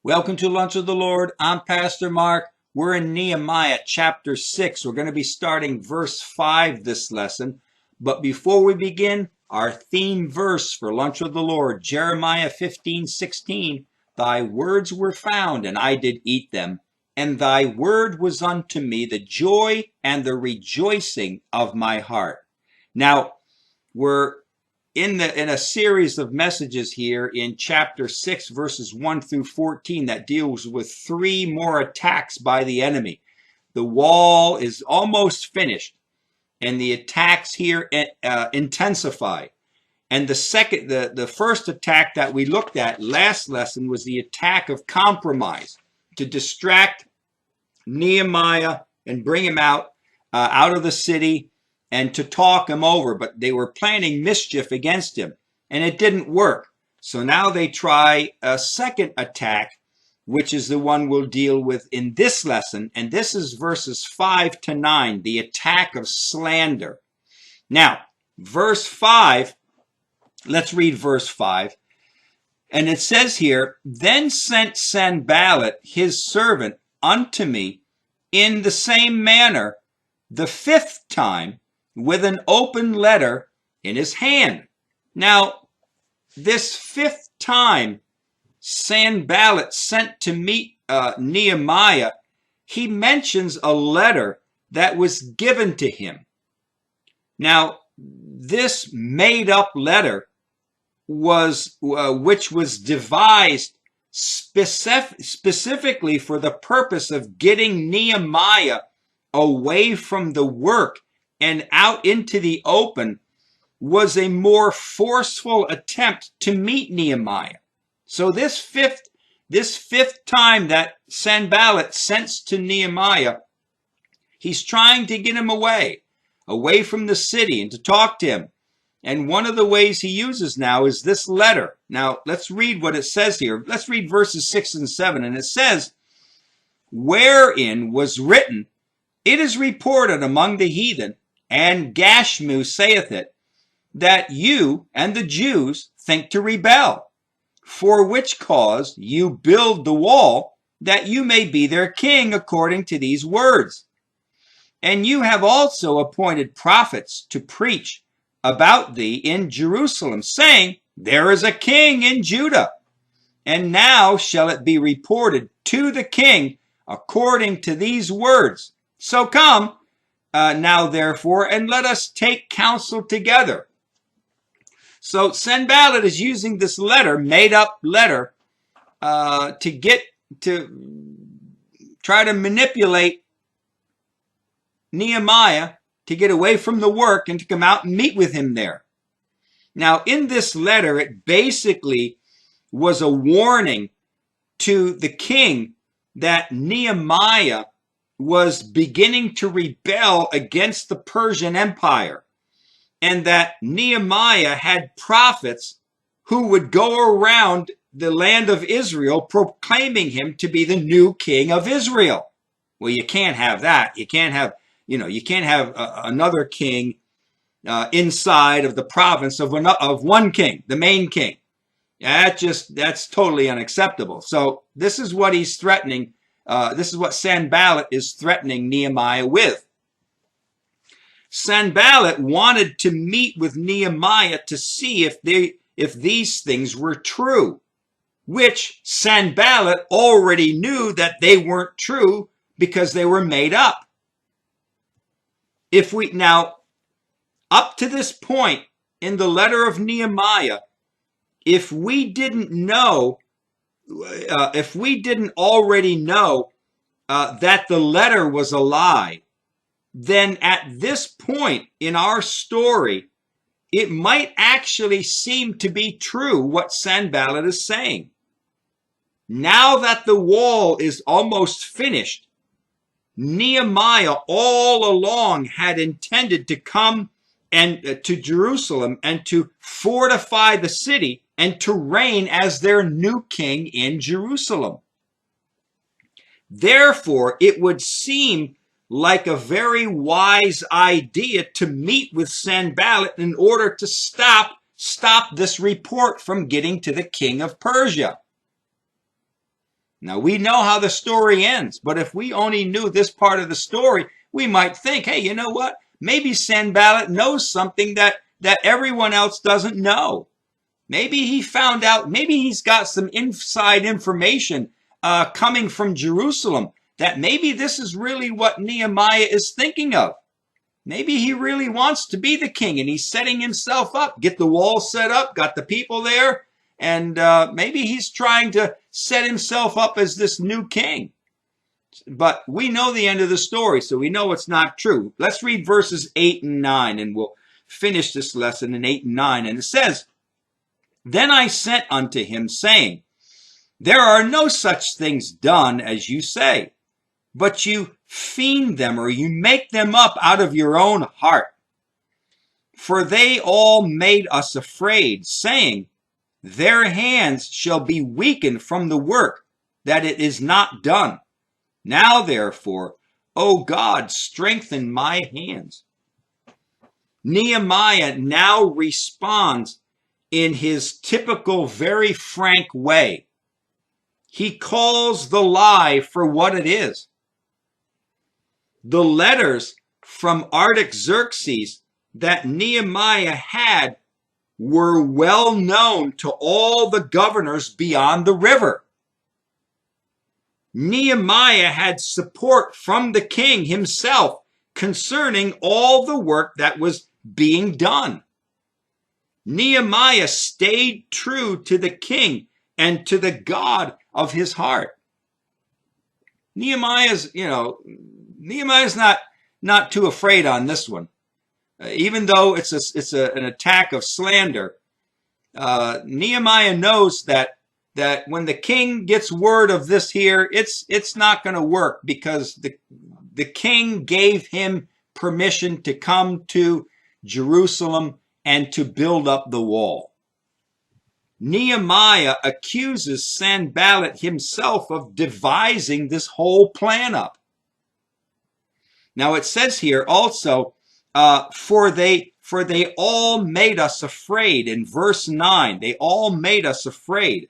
Welcome to Lunch with the Lord. I'm Pastor Mark. We're in Nehemiah chapter 6. We're going to be starting verse 5 this lesson. But before we begin, our theme verse for Lunch with the Lord, Jeremiah 15:16. Thy words were found, and I did eat them. And thy word was unto me the joy and the rejoicing of my heart. Now, we're in a series of messages here in chapter 6 verses 1 through 14 that deals with 3 more attacks by the enemy. The wall is almost finished and the attacks here intensify. And the first attack that we looked at last lesson was the attack of compromise to distract Nehemiah and bring him out of the city and to talk him over, but they were planning mischief against him, and it didn't work. So now they try a second attack, which is the one we'll deal with in this lesson, and this is verses 5 to 9, the attack of slander. Now, verse 5, let's read verse 5, and it says here, Then sent Sanballat his servant unto me in the same manner the 5th time, with an open letter in his hand. Now, this 5th time Sanballat sent to meet Nehemiah, he mentions a letter that was given to him. Now, this made-up letter was which was devised specifically for the purpose of getting Nehemiah away from the work and out into the open, was a more forceful attempt to meet Nehemiah. So this fifth time that Sanballat sends to Nehemiah, he's trying to get him away from the city and to talk to him. And one of the ways he uses now is this letter. Now, let's read what it says here. Let's read verses 6 and 7. And it says, Wherein was written, It is reported among the heathen, and Gashmu saith it, that you and the Jews think to rebel, for which cause you build the wall, that you may be their king according to these words. And you have also appointed prophets to preach about thee in Jerusalem, saying, There is a king in Judah. And now shall it be reported to the king according to these words. So come, now therefore, and let us take counsel together. So Sanballat is using this letter, made-up letter, to try to manipulate Nehemiah to get away from the work and to come out and meet with him there. Now, in this letter, it basically was a warning to the king that Nehemiah was beginning to rebel against the Persian Empire, and that Nehemiah had prophets who would go around the land of Israel proclaiming him to be the new king of Israel. Well, you can't have that. You can't have another king inside of the province of one king, the main king. That's totally unacceptable. So this is what he's threatening. This is what Sanballat is threatening Nehemiah with. Sanballat wanted to meet with Nehemiah to see if these things were true, which Sanballat already knew that they weren't true because they were made up. Up to this point in the letter of Nehemiah, if we didn't already know that the letter was a lie, then at this point in our story, it might actually seem to be true what Sanballat is saying. Now that the wall is almost finished, Nehemiah all along had intended to come and to Jerusalem and to fortify the city and to reign as their new king in Jerusalem. Therefore, it would seem like a very wise idea to meet with Sanballat in order to stop this report from getting to the king of Persia. Now, we know how the story ends, but if we only knew this part of the story, we might think, hey, you know what? Maybe Sanballat knows something that everyone else doesn't know. Maybe he found out, maybe he's got some inside information coming from Jerusalem, that maybe this is really what Nehemiah is thinking of. Maybe he really wants to be the king and he's setting himself up, get the wall set up, got the people there, and maybe he's trying to set himself up as this new king. But we know the end of the story, so we know it's not true. Let's read verses 8 and 9, and we'll finish this lesson in 8 and 9. And it says, "Then I sent unto him, saying, There are no such things done as you say, but you fiend them, or you make them up out of your own heart. For they all made us afraid, saying, Their hands shall be weakened from the work, that it is not done. Now therefore, O God, strengthen my hands." Nehemiah now responds in his typical, very frank way. He calls the lie for what it is. The letters from Artaxerxes that Nehemiah had were well known to all the governors beyond the river. Nehemiah had support from the king himself concerning all the work that was being done. Nehemiah stayed true to the king and to the God of his heart. Nehemiah's not too afraid on this one. Even though it's an attack of slander, Nehemiah knows that when the king gets word of this here, it's not going to work, because the king gave him permission to come to Jerusalem and to build up the wall. Nehemiah accuses Sanballat himself of devising this whole plan up. Now it says here also, for they all made us afraid. In verse 9, they all made us afraid.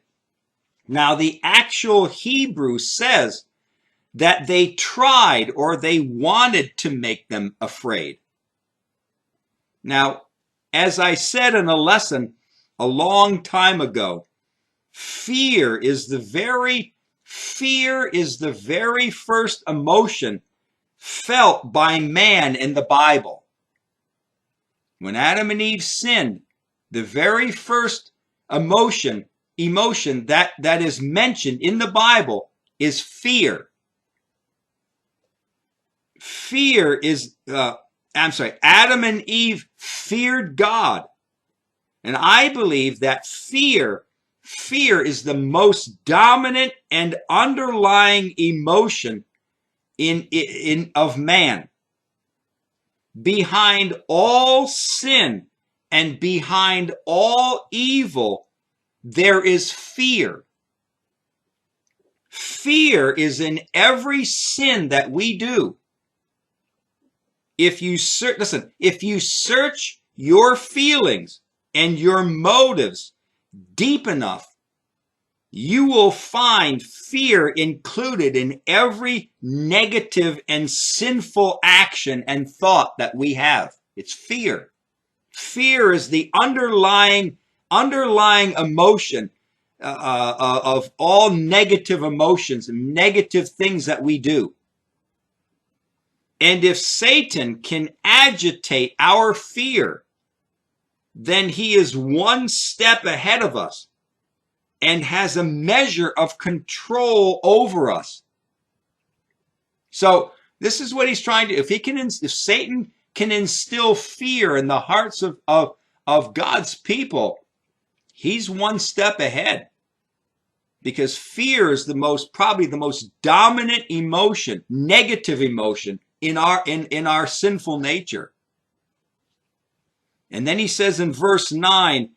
Now the actual Hebrew says that they tried, or they wanted to make them afraid. Now, as I said in a lesson a long time ago, fear is the very first emotion felt by man in the Bible. When Adam and Eve sinned, the very first emotion that is mentioned in the Bible is fear. Adam and Eve feared God. And I believe that fear is the most dominant and underlying emotion of man. Behind all sin and behind all evil, there is fear. Fear is in every sin that we do. If you search your feelings and your motives deep enough, you will find fear included in every negative and sinful action and thought that we have. It's fear. Fear is the underlying emotion of all negative emotions and negative things that we do. And if Satan can agitate our fear, then he is one step ahead of us and has a measure of control over us. So this is what he's trying to do. If Satan can instill fear in the hearts of God's people, he's one step ahead. Because fear is probably the most dominant emotion, negative emotion in our sinful nature. And then he says in verse 9,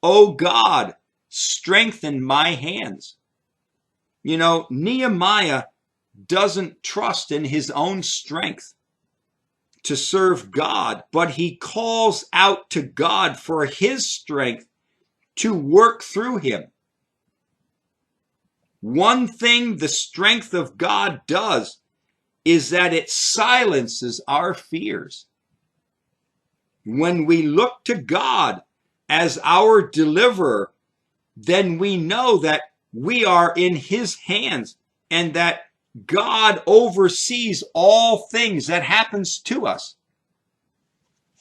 "O God, strengthen my hands." You know, Nehemiah doesn't trust in his own strength to serve God, but he calls out to God for his strength to work through him. One thing the strength of God does is that it silences our fears. When we look to God as our deliverer, then we know that we are in his hands and that God oversees all things that happens to us.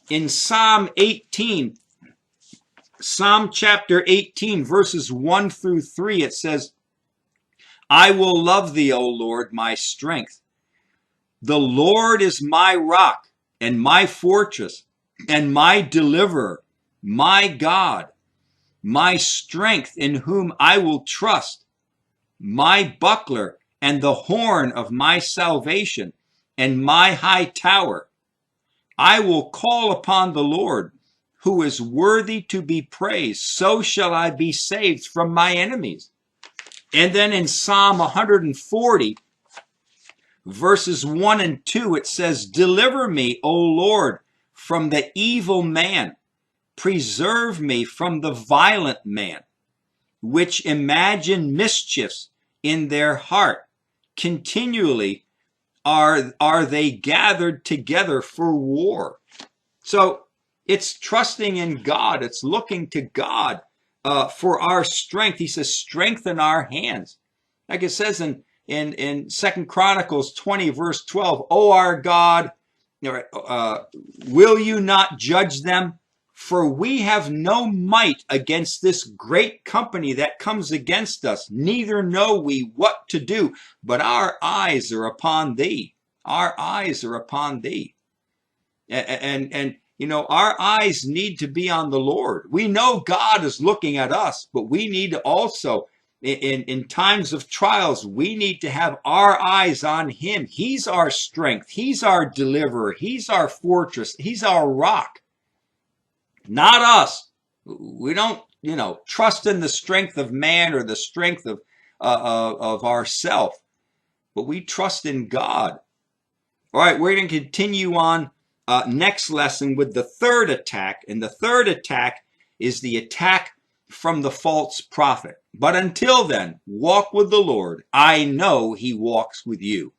In Psalm chapter 18, verses 1 through 3, it says, I will love thee, O Lord, my strength. The Lord is my rock and my fortress and my deliverer, my God, my strength in whom I will trust, my buckler and the horn of my salvation and my high tower. I will call upon the Lord, who is worthy to be praised. So shall I be saved from my enemies. And then in Psalm 140, verses 1 and 2, it says, Deliver me, O Lord, from the evil man. Preserve me from the violent man, which imagine mischiefs in their heart. Continually are they gathered together for war. So it's trusting in God. It's looking to God for our strength. He says, strengthen our hands. Like it says in 2 Chronicles 20, verse 12, O our God, will you not judge them? For we have no might against this great company that comes against us, neither know we what to do, but our eyes are upon thee. Our eyes are upon thee. And you know, our eyes need to be on the Lord. We know God is looking at us, but we need to also, in times of trials, we need to have our eyes on him. He's our strength. He's our deliverer. He's our fortress. He's our rock. Not us. We don't, trust in the strength of man or the strength of ourself, but we trust in God. All right, we're going to continue on next lesson with the third attack, and the third attack is the attack from the false prophet. But until then, walk with the Lord. I know he walks with you.